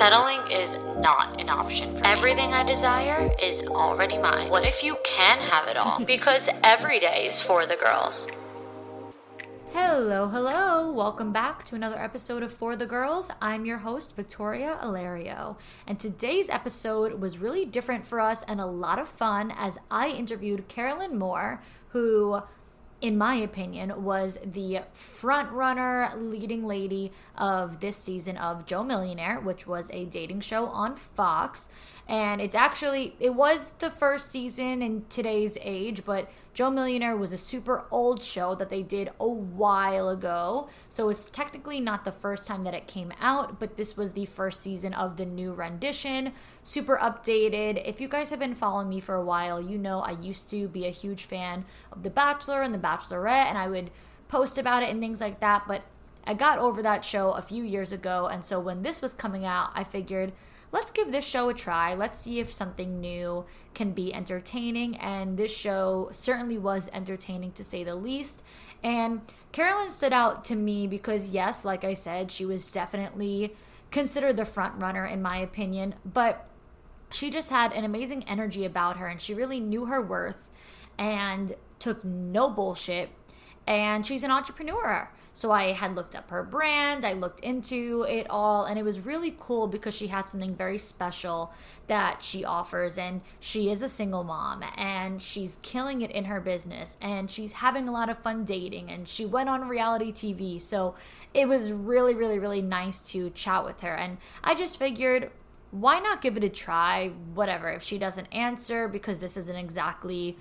Settling is not an option for me. Everything I desire is already mine. What if you can have it all? Because every day is for the girls. Hello. Welcome back to another episode of For the Girls. I'm your host, Victoria Alario. And today's episode was really different for us and a lot of fun as I interviewed Carolyn Moore, who, in my opinion, was the front runner leading lady of this season of Joe Millionaire, which was a dating show on Fox. And it was the first season in today's age, but Joe Millionaire was a super old show that they did a while ago. So it's technically not the first time that it came out, but this was the first season of the new rendition, super updated. If you guys have been following me for a while, you know I used to be a huge fan of The Bachelor and The Bachelorette, and I would post about it and things like that, but I got over that show a few years ago, and so when this was coming out, I figured, let's give this show a try. Let's see if something new can be entertaining. And this show certainly was entertaining, to say the least. And Carolyn stood out to me because, yes, like I said, she was definitely considered the front runner in my opinion. But she just had an amazing energy about her, and she really knew her worth and took no bullshit. And she's an entrepreneur. So I had looked up her brand, I looked into it all, and it was really cool because she has something very special that she offers, and she is a single mom, and she's killing it in her business, and she's having a lot of fun dating, and she went on reality TV. So it was really, really, really nice to chat with her, and I just figured, why not give it a try? Whatever, if she doesn't answer, because this isn't exactly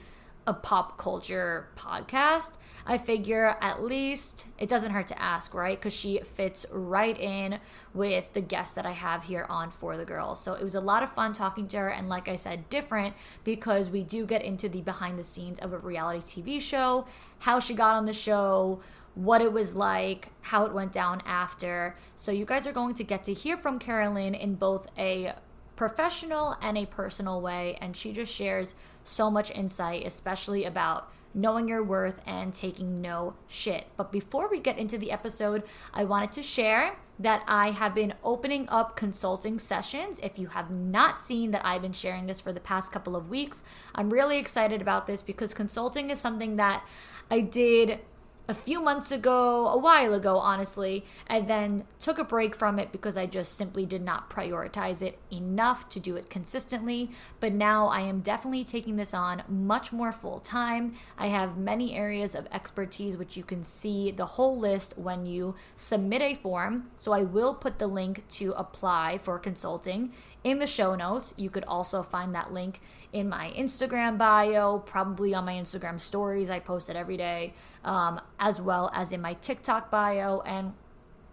a pop culture podcast, I figure at least it doesn't hurt to ask, right? Because she fits right in with the guests that I have here on For the Girls. So it was a lot of fun talking to her, and like I said, different because we do get into the behind the scenes of a reality TV show, how she got on the show, what it was like, how it went down after. So you guys are going to get to hear from Carolyn in both a professional and a personal way, and she just shares so much insight, especially about knowing your worth and taking no shit. But before we get into the episode, I wanted to share that I have been opening up consulting sessions. If you have not seen that I've been sharing this for the past couple of weeks, I'm really excited about this because consulting is something that I did a few months ago, a while ago, honestly, and then took a break from it because I just simply did not prioritize it enough to do it consistently. But now I am definitely taking this on much more full time. I have many areas of expertise, which you can see the whole list when you submit a form. So I will put the link to apply for consulting in the show notes. You could also find that link in my Instagram bio, probably on my Instagram stories. I post it every day, as well as in my TikTok bio. And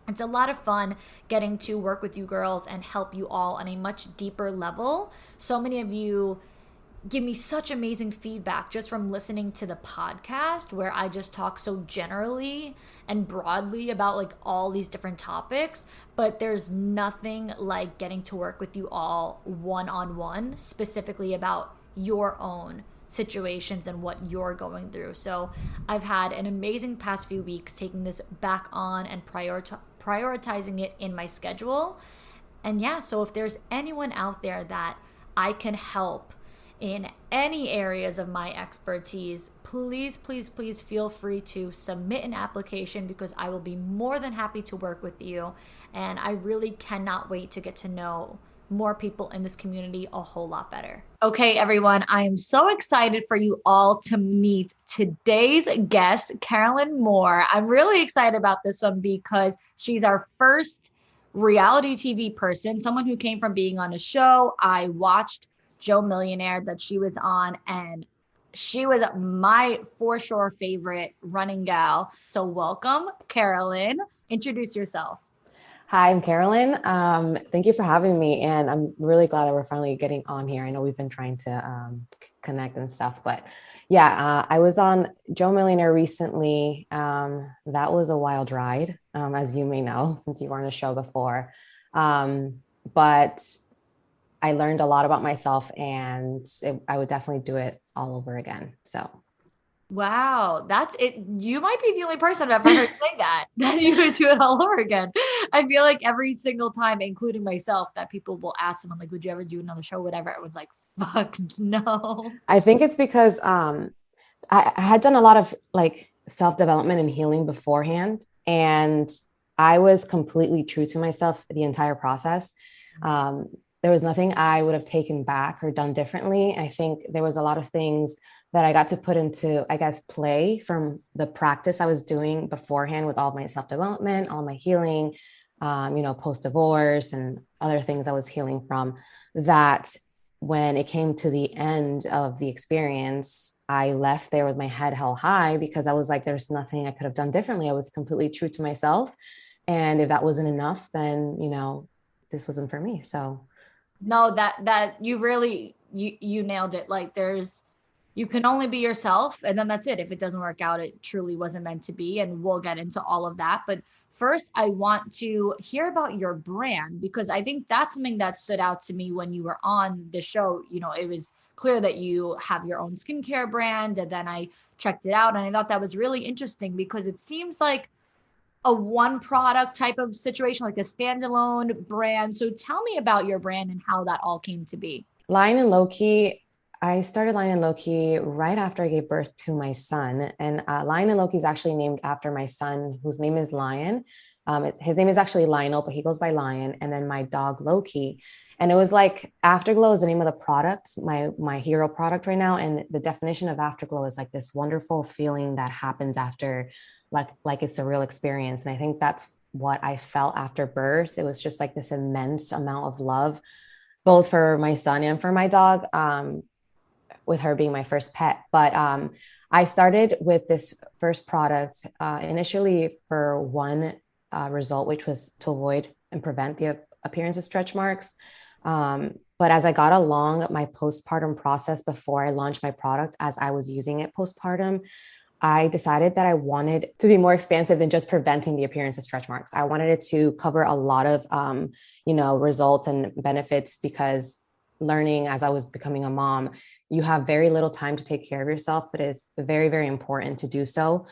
it's a lot of fun getting to work with you girls and help you all on a much deeper level. So many of you give me such amazing feedback just from listening to the podcast, where I just talk so generally and broadly about like all these different topics, but there's nothing like getting to work with you all one-on-one, specifically about your own situations and what you're going through. So I've had an amazing past few weeks taking this back on and prioritizing it in my schedule. And yeah, so if there's anyone out there that I can help in any areas of my expertise, please feel free to submit an application because I will be more than happy to work with you. And I really cannot wait to get to know more people in this community a whole lot better. Okay, everyone, I am so excited for you all to meet today's guest, Carolyn Moore. I'm really excited about this one because she's our first reality TV person, someone who came from being on a show. I watched Joe Millionaire that she was on, and she was my for sure favorite running gal. So welcome, Carolyn. Introduce yourself. Hi, I'm Carolyn. Thank you for having me. And I'm really glad that we're finally getting on here. I know we've been trying to connect and stuff, but yeah, I was on Joe Millionaire recently. That was a wild ride, as you may know, since you were on the show before. But I learned a lot about myself, and I would definitely do it all over again. So Wow, that's it. You might be the only person I've ever heard say that, that you would do it all over again. I feel like every single time, including myself, that people will ask someone like, would you ever do another show? Whatever. Everyone's like, fuck no. I think it's because I had done a lot of like self-development and healing beforehand, and I was completely true to myself the entire process. Um, there was nothing I would have taken back or done differently. I think there was a lot of things that I got to put into, I guess, play from the practice I was doing beforehand with all my self-development, all my healing, post-divorce and other things I was healing from, that when it came to the end of the experience, I left there with my head held high because I was like, there's nothing I could have done differently. I was completely true to myself. And if that wasn't enough, then, this wasn't for me. So, No, that you really you nailed it. Like you can only be yourself, and then that's it. If it doesn't work out, it truly wasn't meant to be, and we'll get into all of that. But first, I want to hear about your brand, because I think that's something that stood out to me when you were on the show. It was clear that you have your own skincare brand, and then I checked it out and I thought that was really interesting because it seems like a one product type of situation, like a standalone brand. So tell me about your brand and how that all came to be. Lion and Loki, I started Lion and Loki right after I gave birth to my son. And Lion and Loki is actually named after my son, whose name is Lion. His name is actually Lionel, but he goes by Lion. And then my dog Loki. And it was like Afterglow is the name of the product, my hero product right now. And the definition of Afterglow is like this wonderful feeling that happens after, like it's a real experience. And I think that's what I felt after birth. It was just like this immense amount of love, both for my son and for my dog. With her being my first pet. But I started with this first product initially for one result, which was to avoid and prevent the appearance of stretch marks. But as I got along my postpartum process before I launched my product, as I was using it postpartum, I decided that I wanted to be more expansive than just preventing the appearance of stretch marks. I wanted it to cover a lot of, results and benefits, because learning as I was becoming a mom, you have very little time to take care of yourself, but it's very, very important to do so.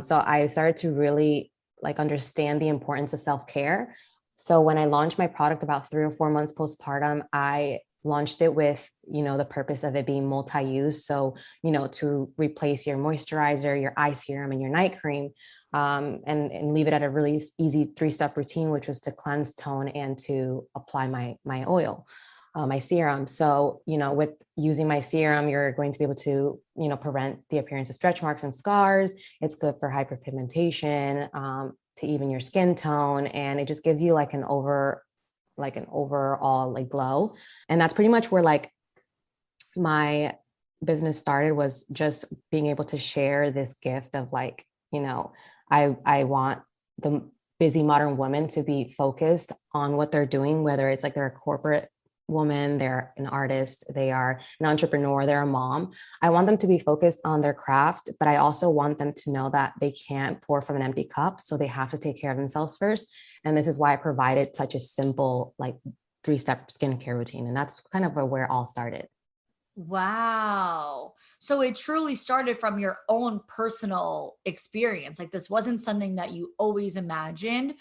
So I started to really understand the importance of self-care. So when I launched my product about 3 or 4 months postpartum, I launched it with, the purpose of it being multi-use. So, to replace your moisturizer, your eye serum, and your night cream, and leave it at a really easy 3-step routine, which was to cleanse, tone, and to apply my oil. My serum. So, with using my serum, you're going to be able to, prevent the appearance of stretch marks and scars. It's good for hyperpigmentation, to even your skin tone. And it just gives you an overall glow. And that's pretty much where my business started, was just being able to share this gift of I want the busy modern woman to be focused on what they're doing, whether it's they're a corporate woman, they're an artist, they are an entrepreneur, they're a mom. I want them to be focused on their craft, but I also want them to know that they can't pour from an empty cup. So they have to take care of themselves first. And this is why I provided such a simple 3-step skincare routine. And that's kind of where it all started. Wow. So it truly started from your own personal experience. This wasn't something that you always imagined,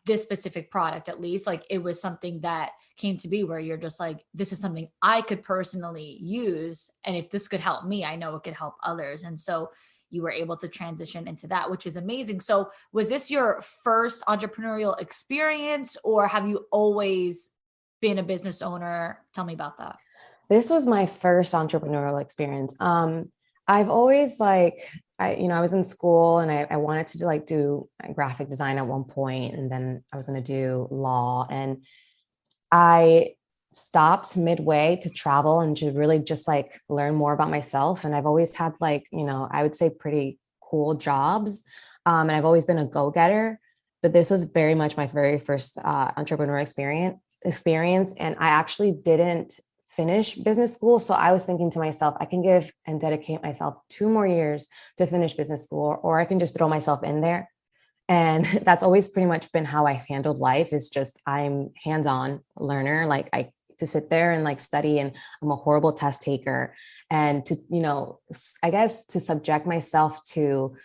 this specific product, at least. It was something that came to be where you're just this is something I could personally use. And if this could help me, I know it could help others. And so you were able to transition into that, which is amazing. So was this your first entrepreneurial experience, or have you always been a business owner? Tell me about that. This was my first entrepreneurial experience. I've always I was in school and I wanted to do graphic design at one point, and then I was going to do law, and I stopped midway to travel and to really just learn more about myself. And I've always had I would say pretty cool jobs. And I've always been a go-getter, but this was very much my very first entrepreneurial experience. And I actually didn't finish business school. So I was thinking to myself, I can give and dedicate myself 2 more years to finish business school, or I can just throw myself in there. And that's always pretty much been how I've handled life, is just I'm hands-on learner. to sit there and like study, and I'm a horrible test taker, and to, I guess to subject myself to,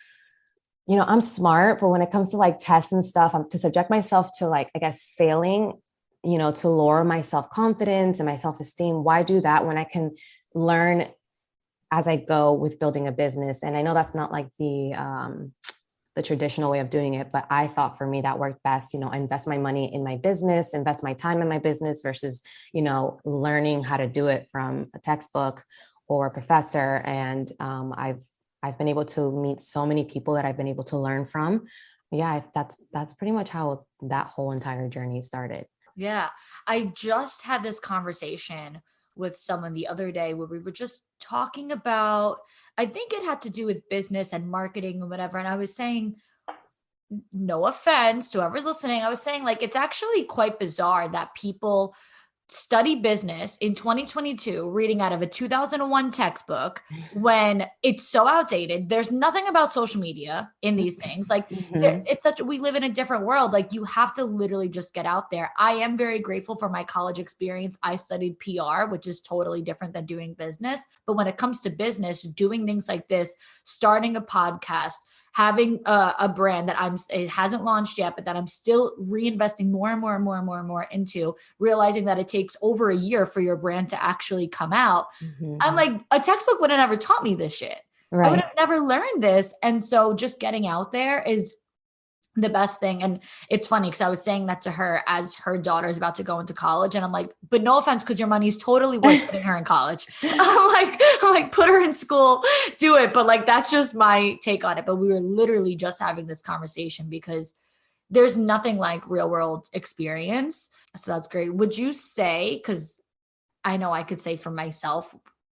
I'm smart, but when it comes to like tests and stuff, I'm to subject myself to like, I guess, failing, to lower my self-confidence and my self-esteem. Why do that when I can learn as I go with building a business? And I know that's not like the traditional way of doing it, but I thought for me that worked best. Invest my money in my business, invest my time in my business versus, learning how to do it from a textbook or a professor. And I've been able to meet so many people that I've been able to learn from. Yeah, that's pretty much how that whole entire journey started. Yeah. I just had this conversation with someone the other day where we were just talking about, I think it had to do with business and marketing and whatever. And I was saying, no offense to whoever's listening, I was saying like, it's actually quite bizarre that people study business in 2022 reading out of a 2001 textbook when it's so outdated. There's nothing about social media in these things. Like we live in a different world. Like you have to literally just get out there. I am very grateful for my college experience. I studied PR, which is totally different than doing business. But when it comes to business, doing things like this, starting a podcast, having a brand that it hasn't launched yet, but that I'm still reinvesting more and more and more and more and more into, realizing that it takes over a year for your brand to actually come out. I'm like, a textbook would have never taught me this shit. Right. I would have never learned this. And so just getting out there is the best thing. And it's funny because I was saying that to her as her daughter is about to go into college. And I'm like, but no offense, because your money is totally worth putting her in college. I'm like, put her in school, do it. But like, that's just my take on it. But we were literally just having this conversation because there's nothing like real world experience. So that's great. Would you say, because I know I could say for myself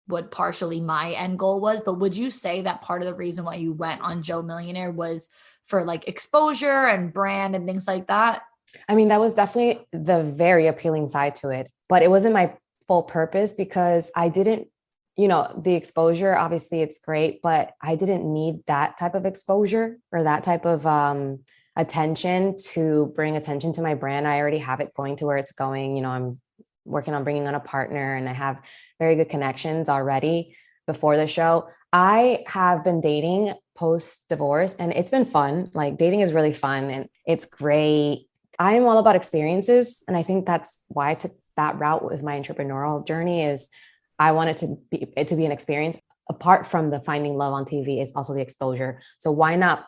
what partially my end goal was, but would you say that part of the reason why you went on Joe Millionaire was for like exposure and brand and things like that? I mean, that was definitely the very appealing side to it, but it wasn't my full purpose because I didn't, the exposure, obviously it's great, but I didn't need that type of exposure or that type of attention to bring attention to my brand. I already have it going to where it's going. I'm working on bringing on a partner and I have very good connections already before the show. I have been dating post divorce and it's been fun. Like dating is really fun and it's great. I am all about experiences. And I think that's why I took that route with my entrepreneurial journey is I wanted to be an experience. Apart from the finding love on TV is also the exposure. So why not,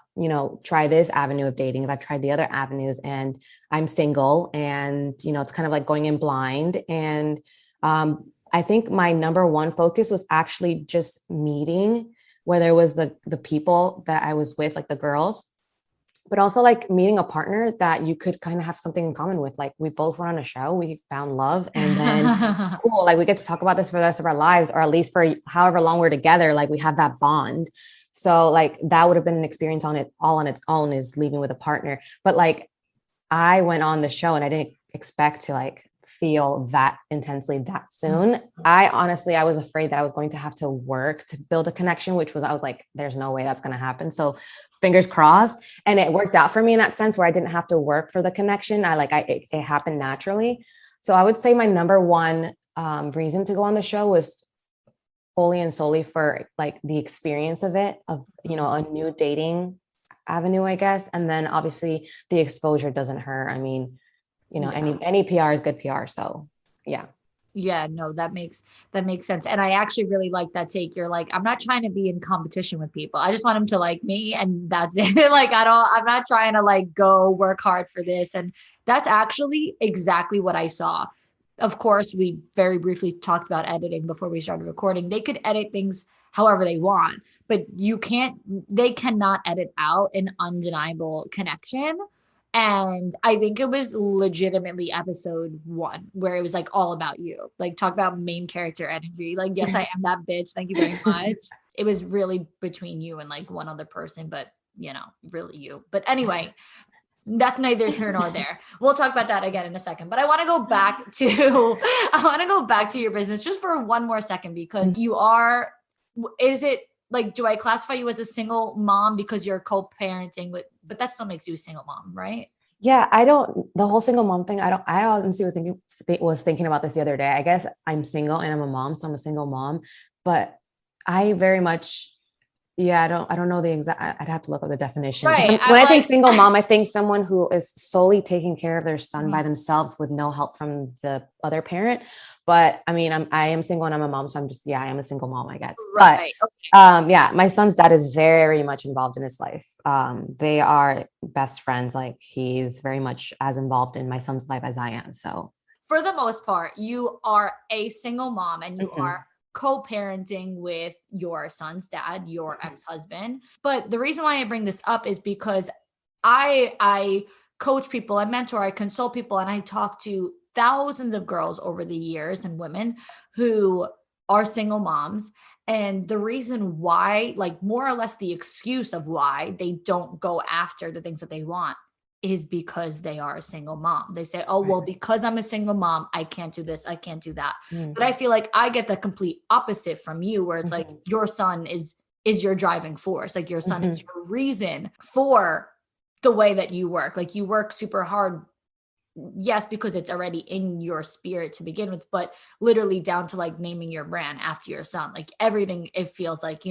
try this avenue of dating if I've tried the other avenues and I'm single and, it's kind of like going in blind. And I think my number one focus was actually just meeting, whether it was the people that I was with, like the girls, but also like meeting a partner that you could kind of have something in common with. Like we both were on a show, we found love and then cool. Like we get to talk about this for the rest of our lives, or at least for however long we're together, like we have that bond. So like that would have been an experience all on its own is leaving with a partner. But like I went on the show and I didn't expect to like feel that intensely that soon. I was afraid that I was going to have to work to build a connection, I was like, there's no way that's going to happen. So fingers crossed. And it worked out for me in that sense where I didn't have to work for the connection. It happened naturally. So I would say my number one reason to go on the show was wholly and solely for like the experience of it, of, a new dating avenue, I guess. And then obviously the exposure doesn't hurt. I mean, any PR is good PR. So yeah. Yeah, no, that makes sense. And I actually really like that take. You're like, I'm not trying to be in competition with people. I just want them to like me and that's it. Like, I'm not trying to like go work hard for this. And that's actually exactly what I saw. Of course, we very briefly talked about editing before we started recording. They could edit things however they want, but they cannot edit out an undeniable connection. And I think it was legitimately episode 1 where it was like all about you, like talk about main character energy. Like, yes, I am that bitch. Thank you very much. It was really between you and like one other person, but really you. But anyway, that's neither here nor there. We'll talk about that again in a second, but I want to go back to your business just for one more second, because is it like, do I classify you as a single mom because you're co-parenting with, but that still makes you a single mom, right? Yeah, the whole single mom thing, I honestly was thinking about this the other day. I guess I'm single and I'm a mom, so I'm a single mom, but I very much, yeah, I don't know the exact, I'd have to look up the definition. Right. When I think single mom, I think someone who is solely taking care of their son by themselves with no help from the other parent. But I mean, I am single and I'm a mom, so I am a single mom, I guess. Right. But yeah, my son's dad is very much involved in his life. They are best friends. Like he's very much as involved in my son's life as I am. So for the most part, you are a single mom and you are co-parenting with your son's dad, your ex-husband. But the reason why I bring this up is because I coach people, I mentor, I consult people, and I talk to thousands of girls over the years and women who are single moms. And the reason why, like more or less the excuse of why they don't go after the things that they want is because they are a single mom. They say, oh, well, because I'm a single mom, I can't do this, I can't do that. But I feel like I get the complete opposite from you, where it's like your son is your driving force. Like your son is your reason for the way that you work. Like you work super hard. Yes, because it's already in your spirit to begin with, but literally down to like naming your brand after your son, like everything, it feels like,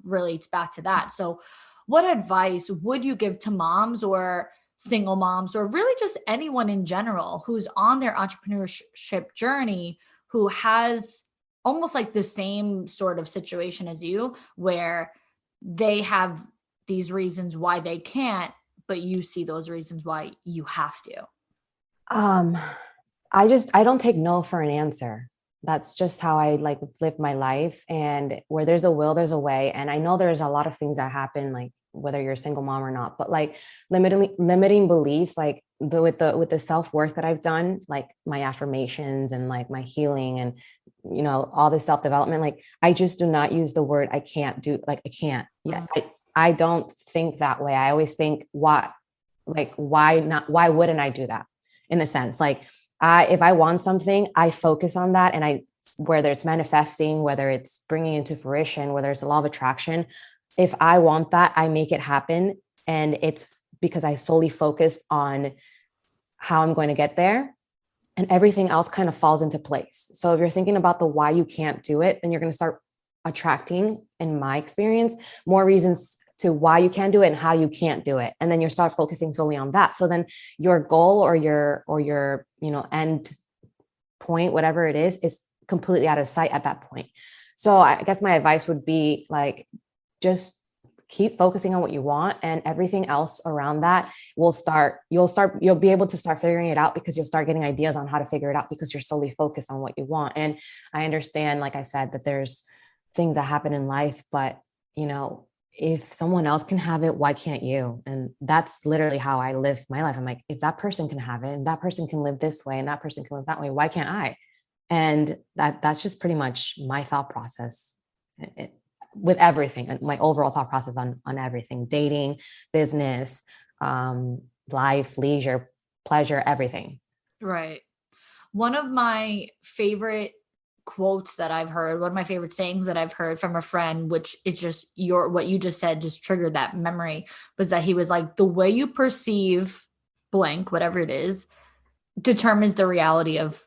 relates back to that. So what advice would you give to moms or single moms, or really just anyone in general who's on their entrepreneurship journey, who has almost like the same sort of situation as you, where they have these reasons why they can't, but you see those reasons why you have to? Um, I don't take no for an answer. That's just how I like live my life. And where there's a will, there's a way. And I know there's a lot of things that happen, like whether you're a single mom or not, but like limiting beliefs, like with the self-worth that I've done, like my affirmations and like my healing and, all this self-development, like I just do not use the word I can't do, like I can't. Yeah. I don't think that way. I always think why not? Why wouldn't I do that? In a sense, like if I want something, I focus on that. And whether it's manifesting, whether it's bringing into fruition, whether it's a law of attraction, if I want that, I make it happen. And it's because I solely focus on how I'm going to get there, and everything else kind of falls into place. So if you're thinking about the why you can't do it, then you're going to start attracting, in my experience, more reasons to why you can't do it and how you can't do it. And then you start focusing solely on that. So then your goal or your, end point, whatever it is completely out of sight at that point. So I guess my advice would be like, just keep focusing on what you want, and everything else around that you'll be able to start figuring it out, because you'll start getting ideas on how to figure it out, because you're solely focused on what you want. And I understand, like I said, that there's things that happen in life, but if someone else can have it, why can't you? And that's literally how I live my life. I'm like, if that person can have it and that person can live this way and that person can live that way, why can't I? And that's just pretty much my thought process with everything, and my overall thought process on everything: dating, business, life, leisure, pleasure, everything. Right. One of my favorite quotes that I've heard, one of my favorite sayings that I've heard from a friend, which is just what you just said just triggered that memory, was that he was like, the way you perceive blank, whatever it is, determines the reality of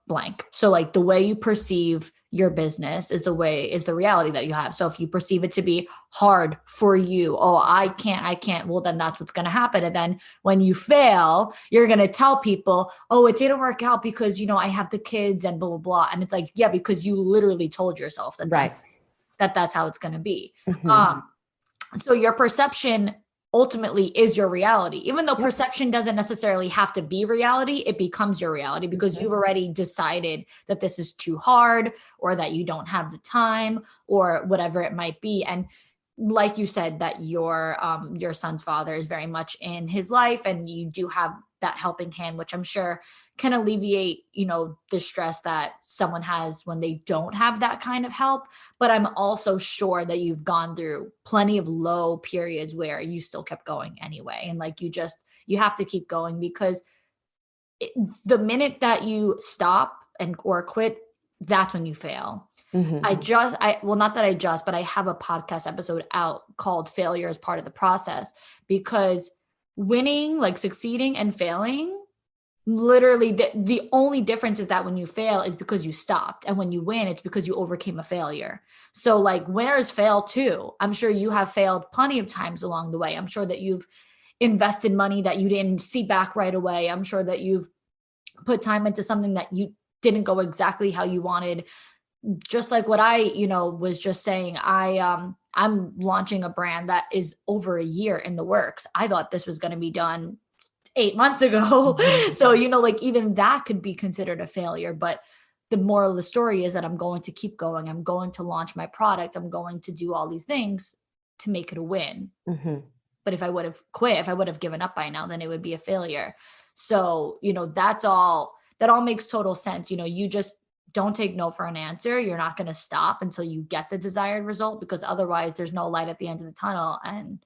blank. So like the way you perceive your business is the reality that you have. So if you perceive it to be hard for you, oh, I can't, well, then that's what's going to happen. And then when you fail, you're going to tell people, oh, it didn't work out because, I have the kids and blah, blah, blah. And it's like, yeah, because you literally told yourself that, right, that's how it's going to be. So your perception ultimately is your reality. Even though perception doesn't necessarily have to be reality, it becomes your reality because you've already decided that this is too hard, or that you don't have the time, or whatever it might be. And like you said, that your son's father is very much in his life, and you do have that helping hand, which I'm sure can alleviate, the stress that someone has when they don't have that kind of help. But I'm also sure that you've gone through plenty of low periods where you still kept going anyway. And like, you have to keep going, because the minute that you stop or quit, that's when you fail. Not that but I have a podcast episode out called Failure is Part of the Process, because winning, like succeeding and failing, literally the only difference is that when you fail is because you stopped, and when you win it's because you overcame a failure. So like winners fail too. I'm sure you have failed plenty of times along the way. I'm sure that you've invested money that you didn't see back right away. I'm sure that you've put time into something that you didn't go exactly how you wanted. Just like what I, was just saying, I'm launching a brand that is over a year in the works. I thought this was going to be done 8 months ago. So, like even that could be considered a failure. But the moral of the story is that I'm going to keep going. I'm going to launch my product. I'm going to do all these things to make it a win. But if I would have quit, if I would have given up by now, then it would be a failure. So, that all makes total sense. You just don't take no for an answer. You're not going to stop until you get the desired result, because otherwise there's no light at the end of the tunnel. And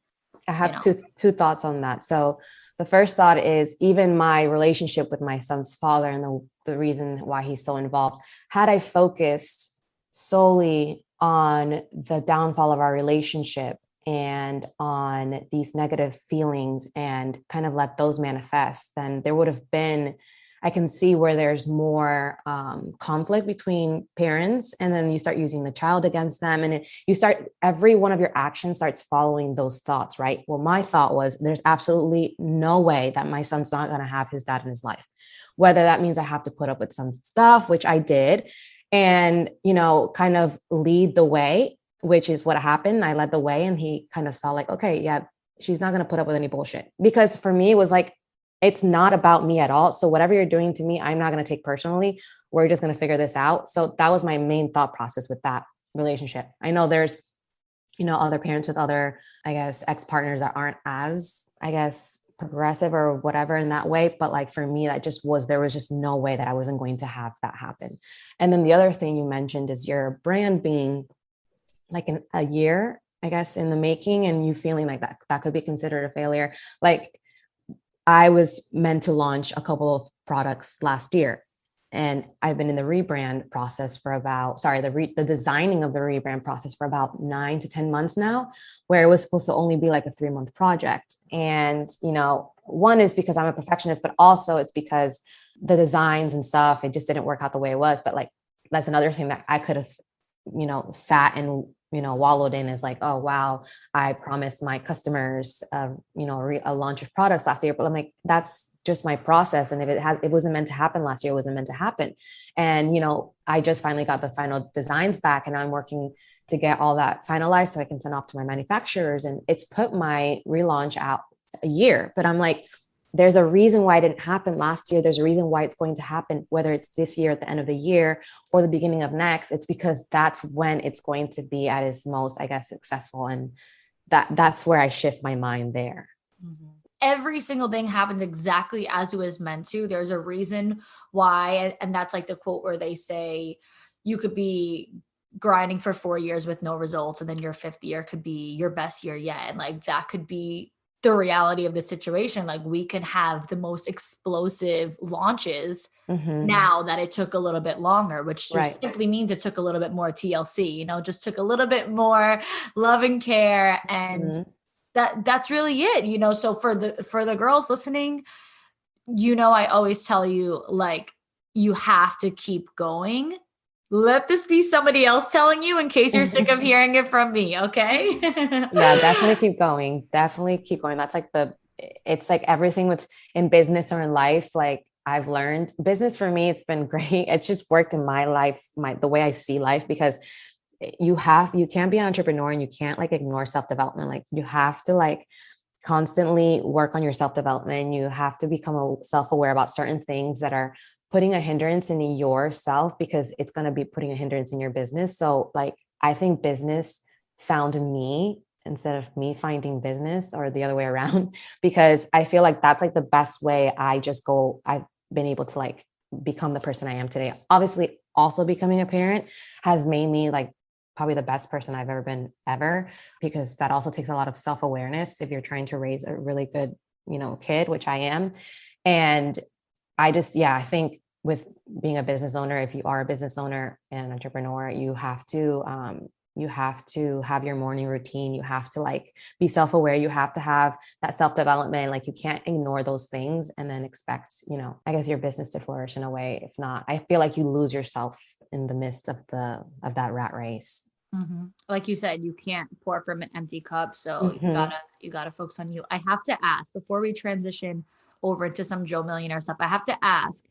I have two thoughts on that. So the first thought is, even my relationship with my son's father and the reason why he's so involved, had I focused solely on the downfall of our relationship and on these negative feelings and kind of let those manifest, then there would have been, I can see where there's more conflict between parents, and then you start using the child against them, and every one of your actions starts following those thoughts, right? Well, my thought was, there's absolutely no way that my son's not going to have his dad in his life, whether that means I have to put up with some stuff, which I did, and, kind of lead the way, which is what happened. I led the way, and he kind of saw like, okay, yeah, she's not going to put up with any bullshit. Because for me, it was like, it's not about me at all. So whatever you're doing to me, I'm not going to take personally. We're just going to figure this out. So that was my main thought process with that relationship. I know there's, other parents with other, I guess, ex-partners that aren't as, I guess, progressive or whatever in that way. But like for me, there was just no way that I wasn't going to have that happen. And then the other thing you mentioned is your brand being like a year, I guess, in the making, and you feeling like that could be considered a failure. Like, I was meant to launch a couple of products last year, and I've been in the rebrand process for about, the designing of the rebrand process for about 9 to 10 months now, where it was supposed to only be like a 3-month project. And, one is because I'm a perfectionist, but also it's because the designs and stuff, it just didn't work out the way it was. But like, that's another thing that I could have, sat and wallowed in, is like, oh, wow, I promised my customers, a launch of products last year, but I'm like, that's just my process. And if it wasn't meant to happen last year, it wasn't meant to happen. And, I just finally got the final designs back, and I'm working to get all that finalized so I can send off to my manufacturers. And it's put my relaunch out a year, but I'm like, there's a reason why it didn't happen last year. There's a reason why it's going to happen, whether it's this year at the end of the year or the beginning of next. It's because that's when it's going to be at its most, I guess, successful. And that's where I shift my mind there. Mm-hmm. Every single thing happens exactly as it was meant to. There's a reason why. And that's like the quote where they say you could be grinding for 4 years with no results, and then your 5th year could be your best year yet. And like, that could be the reality of the situation. Like, we can have the most explosive launches now that it took a little bit longer, which just simply means it took a little bit more TLC, just took a little bit more love and care. And that's really it, so for the girls listening, I always tell you, like, you have to keep going. Let this be somebody else telling you, in case you're sick of hearing it from me. Okay. Yeah, definitely keep going. Definitely keep going. That's like it's like everything in business or in life. Like, I've learned business, for me, it's been great. It's just worked in my life, the way I see life, because you can't be an entrepreneur and you can't like ignore self-development. Like, you have to like constantly work on your self-development. You have to become self-aware about certain things that are putting a hindrance in yourself, because it's going to be putting a hindrance in your business. So like, I think business found me instead of me finding business, or the other way around, because I feel like that's like the best way I've been able to like become the person I am today. Obviously, also becoming a parent has made me like probably the best person I've ever been ever, because that also takes a lot of self-awareness if you're trying to raise a really good, kid, which I am. And I think with being a business owner, if you are a business owner and an entrepreneur, you have to You have to have your morning routine. You have to like be self-aware. You have to have that self-development. Like you can't ignore those things and then expect, I guess your business to flourish in a way. If not, I feel like you lose yourself in the midst of that rat race. Mm-hmm. Like you said, you can't pour from an empty cup. So Mm-hmm. you gotta focus on you. I have to ask before we transition over to some Joe Millionaire stuff. I have to ask,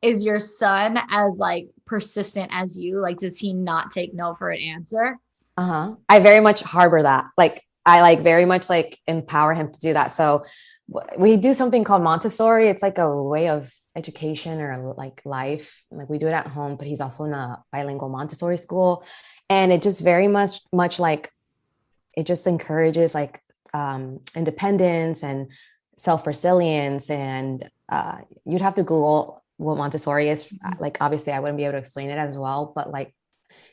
is your son as like persistent as you? Like, does he not take no for an answer? Uh-huh. I very much harbor that. Like I like very much like empower him to do that. So we do something called Montessori. It's like a way of education or like life. Like we do it at home, but he's also in a bilingual Montessori school. And it just very much like it just encourages like independence and self-resilience. And you'd have to Google what Montessori is. Like obviously I wouldn't be able to explain it as well, but like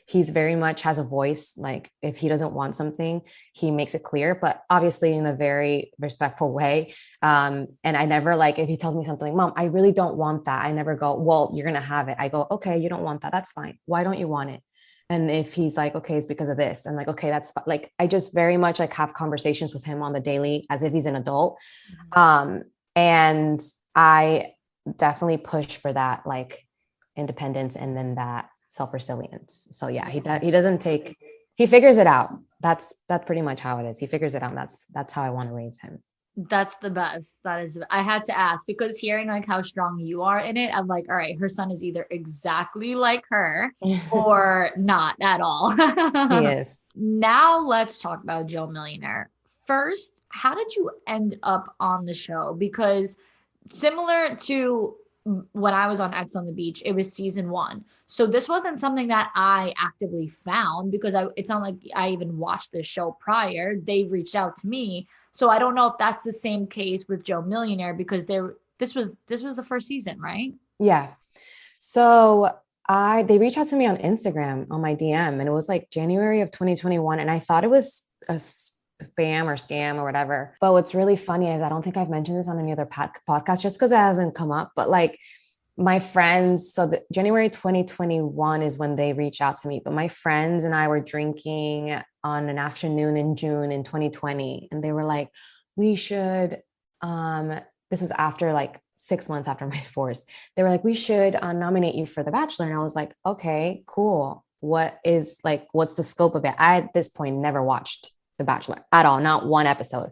he's very much has a voice. Like if he doesn't want something, he makes it clear, but obviously in a very respectful way. And I never like, if he tells me something like, Mom, I really don't want that, I never go, well, you're going to have it. I go, okay, you don't want that. That's fine. Why don't you want it? And if he's like, okay, it's because of this. I'm like, okay, that's like, I just very much like have conversations with him on the daily as if he's an adult. And I definitely push for that, like independence and then that self-resilience. So yeah, he doesn't take, he figures it out. That's pretty much how it is. He figures it out. That's how I want to raise him. That's the best. I had to ask because hearing like how strong you are in it, I'm like, all right, her son is either exactly like her or not at all. He is. Now let's talk about Joe Millionaire. First, how did you end up on the show? Because similar to when I was on X on the Beach, it was season 1. So this wasn't something that I actively found because it's not like I even watched this show prior. They reached out to me. So I don't know if that's the same case with Joe Millionaire because this was the first season, right? Yeah. So they reached out to me on Instagram on my DM and it was like January of 2021. And I thought it was a spam or scam or whatever. But what's really funny is I don't think I've mentioned this on any other podcast just because it hasn't come up. But like my friends, so January 2021 is when they reached out to me. But my friends and I were drinking on an afternoon in June in 2020. And they were like, we should, this was after like 6 months after my divorce. They were like, we should nominate you for The Bachelor. And I was like, okay, cool. What's the scope of it? I, at this point, never watched The Bachelor at all, not one episode.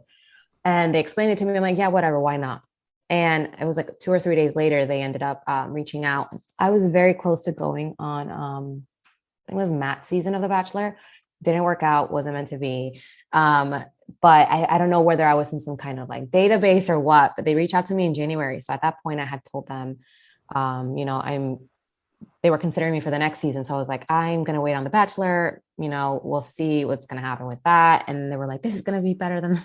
And they explained it to me. I'm like, yeah, whatever, why not? And it was like 2 or 3 days later, they ended up reaching out. I was very close to going on, I think it was Matt's season of The Bachelor. Didn't work out, wasn't meant to be. But I don't know whether I was in some kind of like database or what, but they reached out to me in January. So at that point I had told them, they were considering me for the next season. So I was like, I'm going to wait on The Bachelor. We'll see what's going to happen with that. And they were like, this is going to be better than,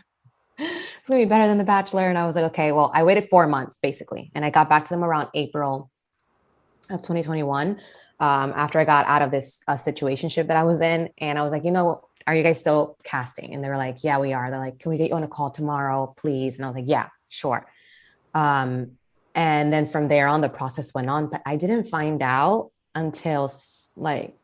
it's going to be better than The Bachelor. And I was like, okay, well, I waited 4 months basically. And I got back to them around April of 2021. After I got out of this situationship that I was in. And I was like, are you guys still casting? And they were like, yeah, we are. They're like, can we get you on a call tomorrow, please? And I was like, yeah, sure. And then from there on, the process went on, but I didn't find out until like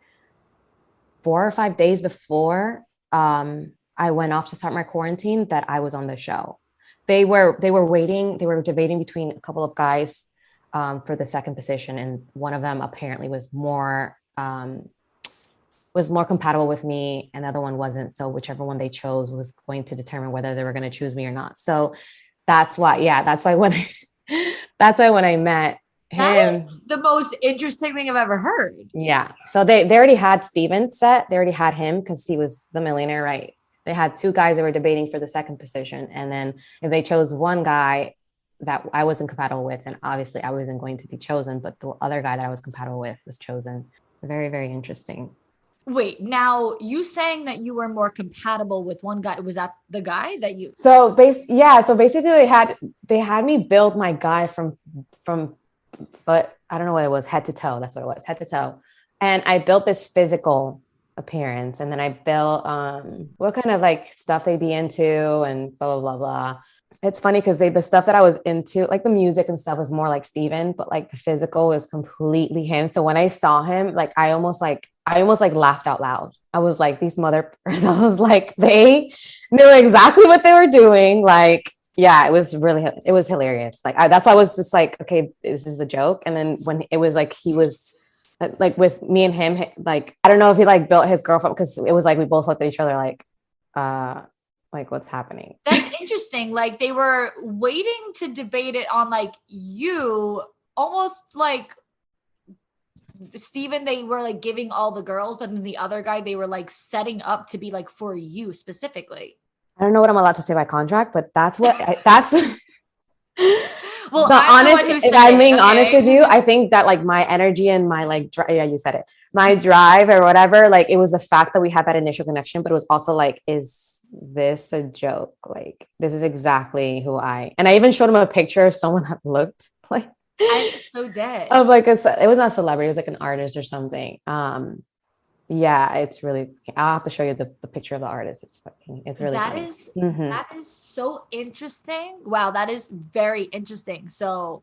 4 or 5 days before I went off to start my quarantine that I was on the show. They were waiting. They were debating between a couple of guys for the second position. And one of them apparently was more compatible with me and the other one wasn't. So whichever one they chose was going to determine whether they were going to choose me or not. So that's why when I met him, that is the most interesting thing I've ever heard. Yeah. So they already had Steven set. They already had him because he was the millionaire, right? They had 2 guys that were debating for the second position. And then if they chose one guy that I wasn't compatible with, and obviously I wasn't going to be chosen, but the other guy that I was compatible with was chosen. Very, very interesting. Wait, now you saying that you were more compatible with one guy, was that the guy that you? So basically they had me build my guy from, but I don't know what it was, head to toe. That's what it was, head to toe. And I built this physical appearance. And then I built what kind of like stuff they'd be into and blah, blah, blah, blah. It's funny because the stuff that I was into, like the music and stuff was more like Steven, but like the physical was completely him. So when I saw him, like I almost laughed out loud. I was like, these mother, I was like, they knew exactly what they were doing. Like, yeah, it was hilarious. Like, that's why I was just like, okay, this is a joke. And then when it was like, he was like with me and him, like, I don't know if he like built his girlfriend, because it was like, we both looked at each other like what's happening. That's interesting. Like they were waiting to debate it on like you, almost like Steven, they were like giving all the girls, but then the other guy, they were like setting up to be like for you specifically. I don't know what I'm allowed to say by contract, but that's what that's Well, but honest, if I'm being honest with you, I think that like my energy and my like, yeah, you said it, my drive or whatever, like it was the fact that we had that initial connection, but it was also like, is this a joke? Like, this is exactly who and I even showed him a picture of someone that looked like, I'm so dead. Of like it was not a celebrity, it was like an artist or something. Yeah, it's really, I'll have to show you the picture of the artist. It's really funny. That is so interesting. Wow, that is very interesting. So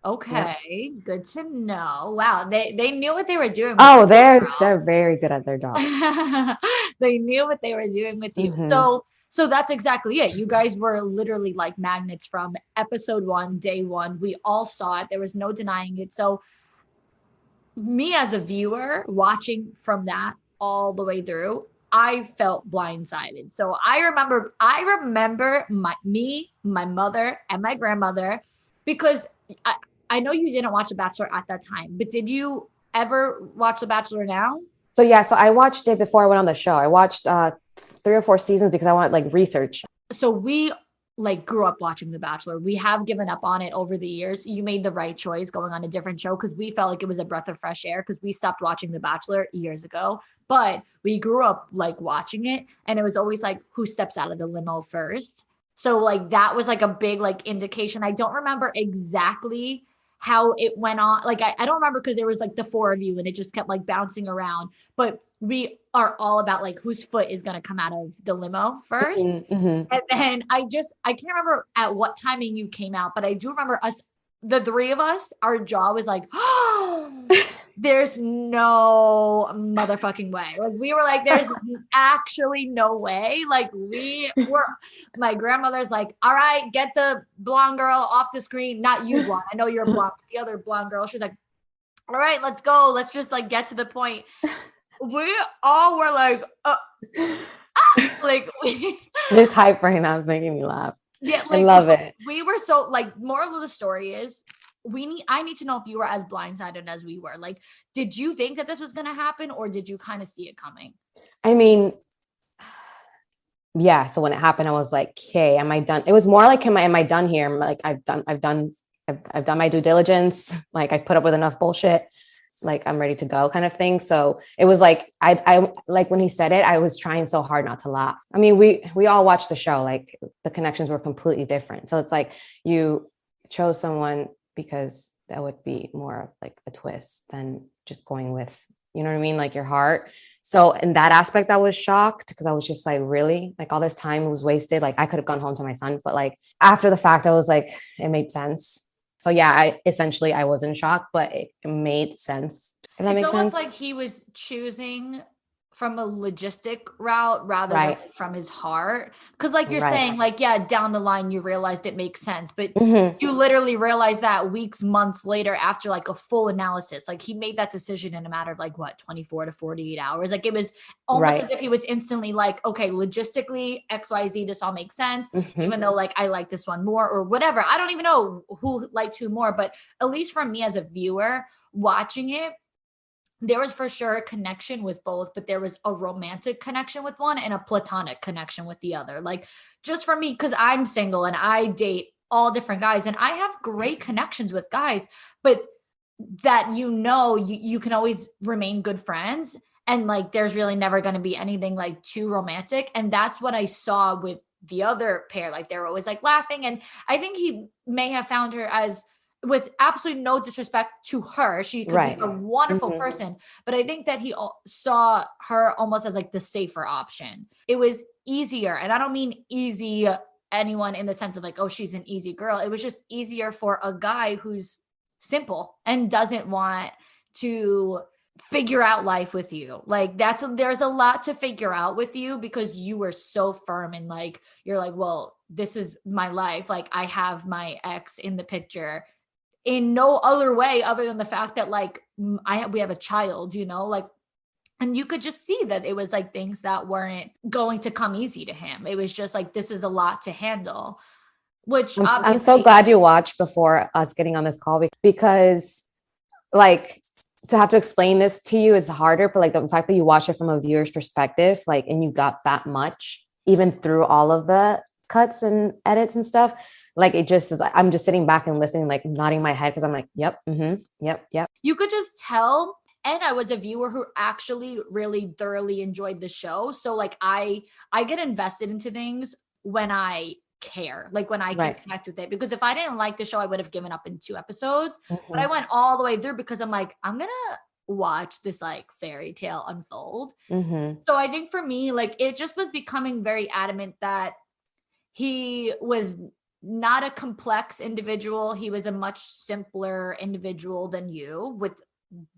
okay, yep. Good to know. Wow, they knew what they were doing. Oh, they're very good at their job. They knew what they were doing with you. So that's exactly it. You guys were literally like magnets from episode 1, day 1. We all saw it. There was no denying it. So me as a viewer watching from that all the way through, I felt blindsided. So I remember my mother and my grandmother, because I know you didn't watch The Bachelor at that time, but did you ever watch The Bachelor now? So yeah, so I watched it before I went on the show. I watched 3 or 4 seasons because I wanted like research. So we like grew up watching The Bachelor. We have given up on it over the years. You made the right choice going on a different show, because we felt like it was a breath of fresh air, because we stopped watching The Bachelor years ago, but we grew up like watching it, and it was always like, who steps out of the limo first? So like that was like a big like indication. I don't remember exactly how it went on. Like I don't remember, because there was like the 4 of you and it just kept like bouncing around, but we are all about like whose foot is going to come out of the limo first. And then I can't remember at what timing you came out, but I do remember us, the 3 of us, our jaw was like, oh, there's no motherfucking way. Like we were like, there's actually no way. Like my grandmother's like, all right, get the blonde girl off the screen. Not you, blonde. I know you're blonde. The other blonde girl. She's like, all right, let's go. Let's just like get to the point. We all were like, like this hype right now is making me laugh. Yeah, like, I love it. We were so like, moral of the story is I need to know if you were as blindsided as we were. Like, did you think that this was going to happen, or did you kind of see it coming? I mean, yeah. So when it happened, I was like, "Okay, am I done?" It was more like, "Am I done here?" I'm like, I've done my due diligence. Like, I put up with enough bullshit. Like, I'm ready to go, kind of thing. So it was like, I like when he said it, I was trying so hard not to laugh. I mean, we all watched the show. Like, the connections were completely different. So it's like, you chose someone because that would be more of like a twist than just going with, you know what I mean? Like your heart. So in that aspect, I was shocked, because I was just like, really? Like all this time was wasted. Like I could have gone home to my son, but like after the fact, I was like, it made sense. So yeah, I was in shock, but it made sense. If that makes sense. It's almost like he was choosing from a logistic route rather than from his heart. Because like you're saying, like, yeah, down the line, you realized it makes sense, but you literally realized that weeks, months later, after like a full analysis. Like he made that decision in a matter of like, what, 24 to 48 hours. Like it was almost as if he was instantly like, okay, logistically, XYZ, this all makes sense. Even though like I like this one more or whatever. I don't even know who liked who more, but at least from me as a viewer watching it, there was for sure a connection with both, but there was a romantic connection with one and a platonic connection with the other. Like just for me, because I'm single and I date all different guys and I have great connections with guys, but that, you can always remain good friends. And like, there's really never going to be anything like too romantic. And that's what I saw with the other pair. Like they were always like laughing. And I think he may have found her as, with absolutely no disrespect to her, she could be a wonderful person, but I think that he saw her almost as like the safer option. It was easier. And I don't mean easy anyone in the sense of like, oh, she's an easy girl. It was just easier for a guy who's simple and doesn't want to figure out life with you. Like there's a lot to figure out with you because you were so firm and like, you're like, well, this is my life. Like I have my ex in the picture in no other way other than the fact that like we have a child, like, and you could just see that it was like things that weren't going to come easy to him. It was just like, this is a lot to handle, which I'm so glad you watched before us getting on this call because like to have to explain this to you is harder, but like the fact that you watch it from a viewer's perspective, like, and you got that much, even through all of the cuts and edits and stuff, like it just is like, I'm just sitting back and listening, like nodding my head. Cause I'm like, yep. Yep. You could just tell. And I was a viewer who actually really thoroughly enjoyed the show. So like, I get invested into things when I care, like when I can connect with it, because if I didn't like the show, I would have given up in 2 episodes, but I went all the way through because I'm like, I'm going to watch this like fairy tale unfold. So I think for me, like it just was becoming very adamant that he was not a complex individual. He was a much simpler individual than you, with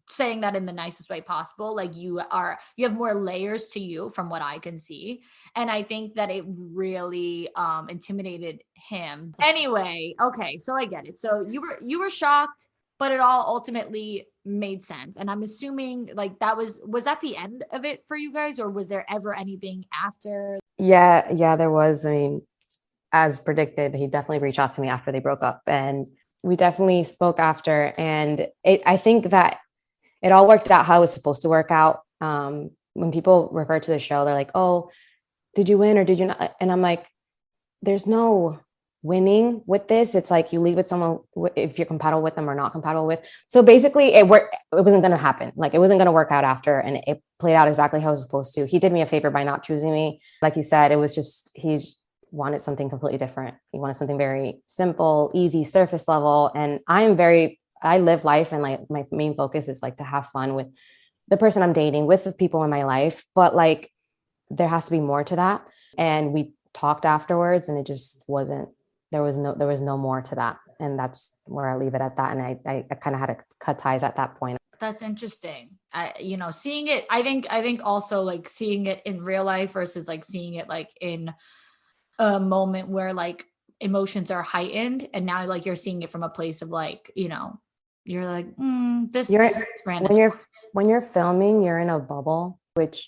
saying that in the nicest way possible. Like you have more layers to you from what I can see. And I think that it really intimidated him. Anyway, okay, so I get it. So you were shocked, but it all ultimately made sense. And I'm assuming like was that the end of it for you guys, or was there ever anything after? Yeah, there was. I mean, as predicted, he definitely reached out to me after they broke up, and we definitely spoke after. And I think that it all worked out how it was supposed to work out. When people refer to the show, they're like, oh, did you win or did you not? And I'm like, there's no winning with this. It's like you leave with someone if you're compatible with them or not compatible with. So basically it wasn't going to happen. Like it wasn't going to work out after, and it played out exactly how it was supposed to. He did me a favor by not choosing me. Like you said, it was just, he's wanted something completely different. He wanted something very simple, easy, surface level. And I live life, and like my main focus is like to have fun with the person I'm dating, with the people in my life. But like, there has to be more to that. And we talked afterwards, and it just wasn't, there was no more to that. And that's where I leave it at that. And I kind of had to cut ties at that point. That's interesting. Seeing it, I think also like seeing it in real life versus like seeing it like in a moment where like emotions are heightened, and now like you're seeing it from a place of like, you're like, when you're filming, you're in a bubble, which,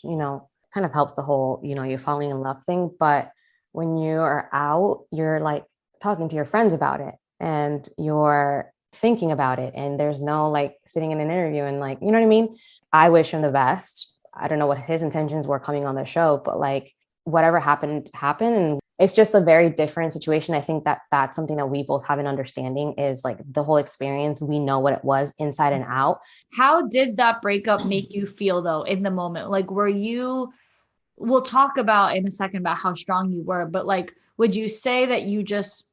kind of helps the whole, you falling in love thing. But when you are out, you're like talking to your friends about it, and you're thinking about it. And there's no like sitting in an interview and like, you know what I mean? I wish him the best. I don't know what his intentions were coming on the show, but like whatever happened. And it's just a very different situation. I think that that's something that we both have an understanding is like the whole experience. We know what it was inside and out. How did that breakup make you feel though in the moment? Like, we'll talk about in a second about how strong you were, but like, would you say that you just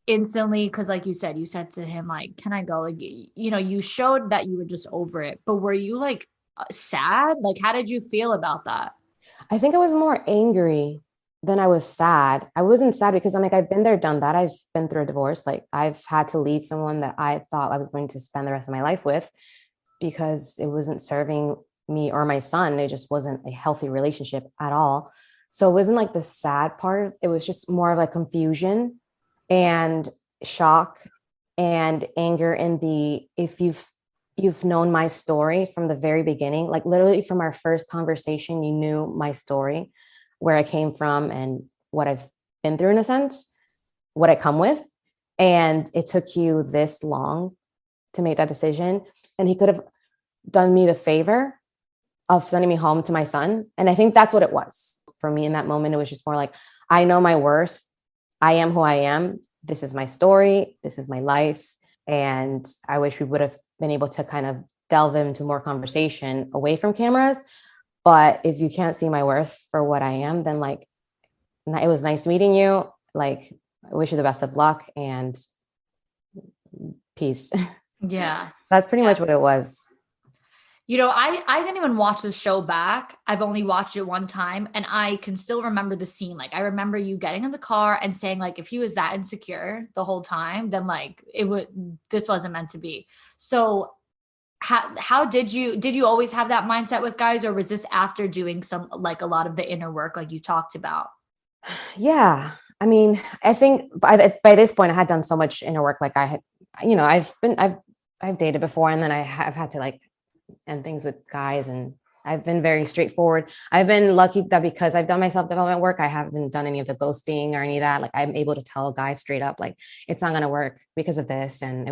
instantly, because like you said to him, like, can I go? Like, you showed that you were just over it, but were you like sad? Like, how did you feel about that? I think I was more angry than I was sad. I wasn't sad because I'm like, I've been there, done that. I've been through a divorce. Like I've had to leave someone that I thought I was going to spend the rest of my life with because it wasn't serving me or my son. It just wasn't a healthy relationship at all. So it wasn't like the sad part. It was just more of like confusion and shock and anger in if you've known my story from the very beginning, like literally from our first conversation, you knew my story, where I came from and what I've been through in a sense, what I come with. And it took you this long to make that decision. And he could have done me the favor of sending me home to my son. And I think that's what it was for me in that moment. It was just more like, I know my worth. I am who I am. This is my story. This is my life. And I wish we would have been able to kind of delve into more conversation away from cameras. But if you can't see my worth for what I am, then like, it was nice meeting you. Like, I wish you the best of luck and peace. Yeah. That's pretty much what it was. I didn't even watch the show back. I've only watched it one time, and I can still remember the scene. Like, I remember you getting in the car and saying like, if he was that insecure the whole time, then like this wasn't meant to be. So how did you always have that mindset with guys, or was this after doing some, like a lot of the inner work like you talked about? Yeah. I mean, I think by this point I had done so much inner work. Like I had, I've dated before, and then I've had to like end things with guys, and I've been very straightforward. I've been lucky that because I've done my self-development work, I haven't done any of the ghosting or any of that. Like I'm able to tell a guy straight up, like, it's not going to work because of this. And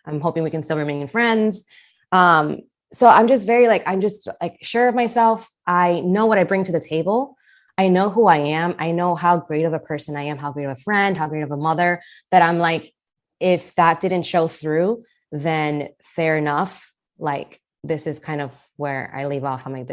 I'm hoping we can still remain friends. So I'm just I'm just like sure of myself. I know what I bring to the table. I know who I am. I know how great of a person I am, how great of a friend, how great of a mother, that I'm like, if that didn't show through, then fair enough. Like, this is kind of where I leave off. I'm like,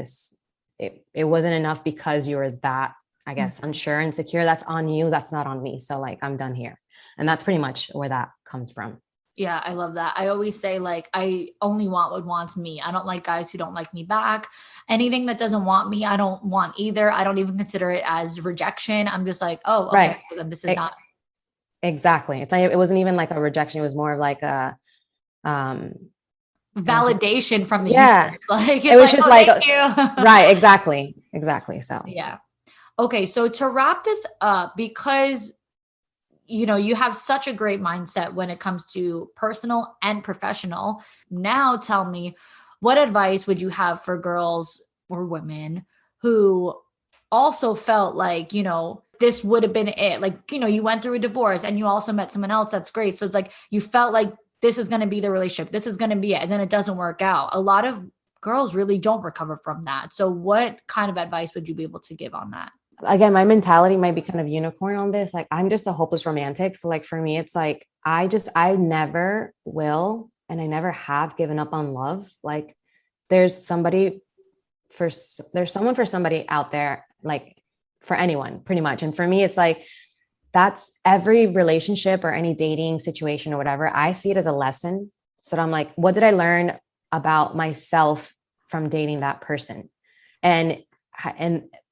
it wasn't enough because you were that, I guess, unsure and insecure. That's on you. That's not on me. So like, I'm done here. And that's pretty much where that comes from. Yeah, I love that. I always say, like, I only want what wants me. I don't like guys who don't like me back. Anything that doesn't want me, I don't want either. I don't even consider it as rejection. I'm just like, oh, okay, right. so then this is not. Exactly. It's like, it wasn't even like a rejection. It was more of like a, validation from the universe. Like, it was just like, thank you. Right. Exactly. So, yeah. Okay. So to wrap this up, because you have such a great mindset when it comes to personal and professional. Now tell me, what advice would you have for girls or women who also felt like, this would have been it? Like, you went through a divorce and you also met someone else that's great. So it's like, you felt like this is going to be the relationship. This is going to be it. And then it doesn't work out. A lot of girls really don't recover from that. So what kind of advice would you be able to give on that? Again, my mentality might be kind of unicorn on this. Like, I'm just a hopeless romantic. So like, for me, it's like, I never will. And I never have given up on love. Like, there's someone for somebody out there, like for anyone pretty much. And for me, it's like, that's every relationship or any dating situation or whatever. I see it as a lesson. So I'm like, what did I learn about myself from dating that person? And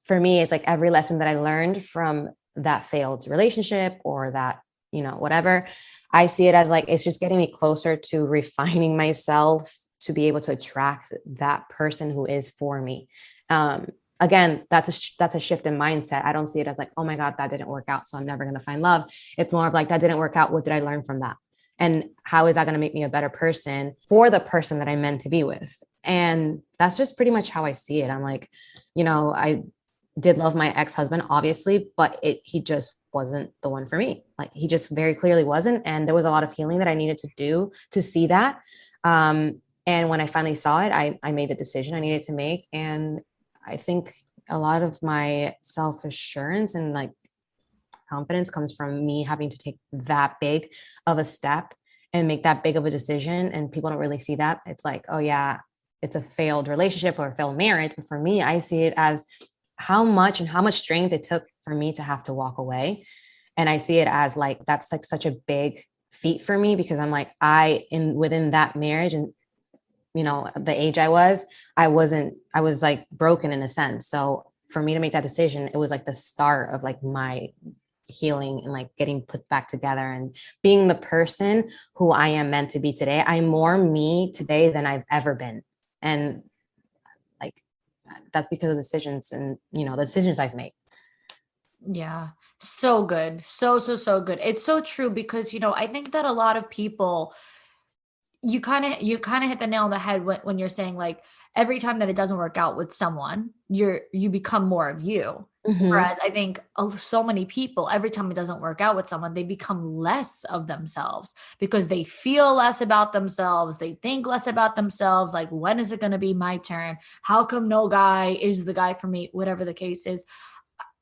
for me, it's like every lesson that I learned from that failed relationship or that, whatever, I see it as like, it's just getting me closer to refining myself to be able to attract that person who is for me. Again, that's a shift in mindset. I don't see it as like, oh my God, that didn't work out, so I'm never going to find love. It's more of like, that didn't work out. What did I learn from that? And how is that going to make me a better person for the person that I'm meant to be with? And that's just pretty much how I see it. I'm like, I did love my ex-husband, obviously, but he just wasn't the one for me. Like, he just very clearly wasn't. And there was a lot of healing that I needed to do to see that. And when I finally saw it, I made the decision I needed to make. And I think a lot of my self-assurance and like confidence comes from me having to take that big of a step and make that big of a decision. And people don't really see that. It's like, oh yeah, it's a failed relationship or a failed marriage. But for me, I see it as how much strength it took for me to have to walk away. And I see it as like, that's like such a big feat for me, because I'm like, within that marriage and, the age I was like broken in a sense. So for me to make that decision, it was like the start of like my healing and like getting put back together and being the person who I am meant to be today. I'm more me today than I've ever been. And like, that's because of decisions and, the decisions I've made. Yeah. So good. So good. It's so true because, I think that a lot of people, you kind of hit the nail on the head when you're saying like, every time that it doesn't work out with someone, you become more of you. Mm-hmm. Whereas I think so many people, every time it doesn't work out with someone, they become less of themselves because they feel less about themselves. They think less about themselves. Like, when is it going to be my turn? How come no guy is the guy for me? Whatever the case is.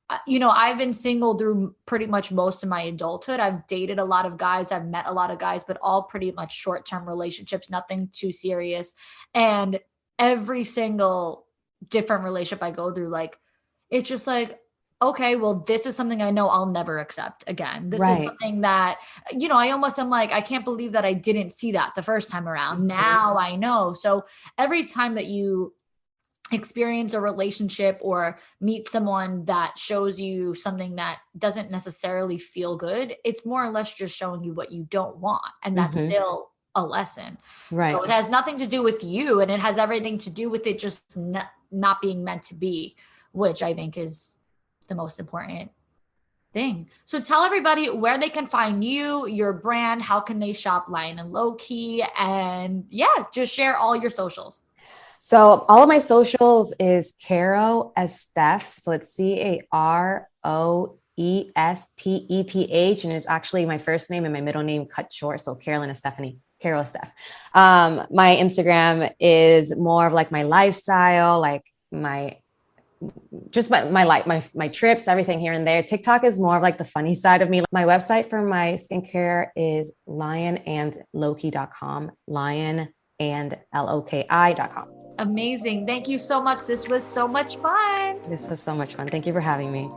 I've been single through pretty much most of my adulthood. I've dated a lot of guys. I've met a lot of guys, but all pretty much short-term relationships, nothing too serious. And every single different relationship I go through, like, it's just like, okay, well, this is something I know I'll never accept again. This is something that, I almost am like, I can't believe that I didn't see that the first time around. Mm-hmm. Now I know. So every time that you experience a relationship or meet someone that shows you something that doesn't necessarily feel good, it's more or less just showing you what you don't want. And that's still a lesson. Right. So it has nothing to do with you, and it has everything to do with it just not being meant to be, which I think is the most important thing. So tell everybody where they can find you, your brand, how can they shop Lion and Low Key, and just share all your socials. So all of my socials is Caro Esteph. So it's CaroEsteph, and it's actually my first name and my middle name cut short. So Carolyn and Stephanie, Caro Esteph. My Instagram is more of like my lifestyle, like my life, my trips, everything here and there. TikTok is more of like the funny side of me. My website for my skincare is lionandloki.com, lionandloki.com. Amazing. Thank you so much. This was so much fun. This was so much fun. Thank you for having me.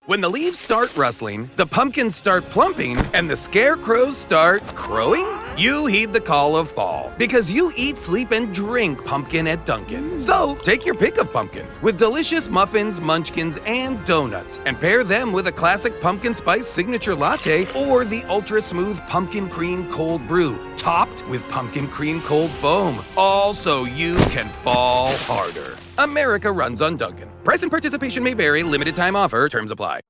When the leaves start rustling, the pumpkins start plumping, and the scarecrows start crowing, you heed the call of fall, because you eat, sleep, and drink pumpkin at Dunkin'. So take your pick of pumpkin with delicious muffins, munchkins, and donuts, and pair them with a classic pumpkin spice signature latte or the ultra smooth pumpkin cream cold brew, topped with pumpkin cream cold foam, all so you can fall harder. America runs on Dunkin'. Price and participation may vary. Limited time offer. Terms apply.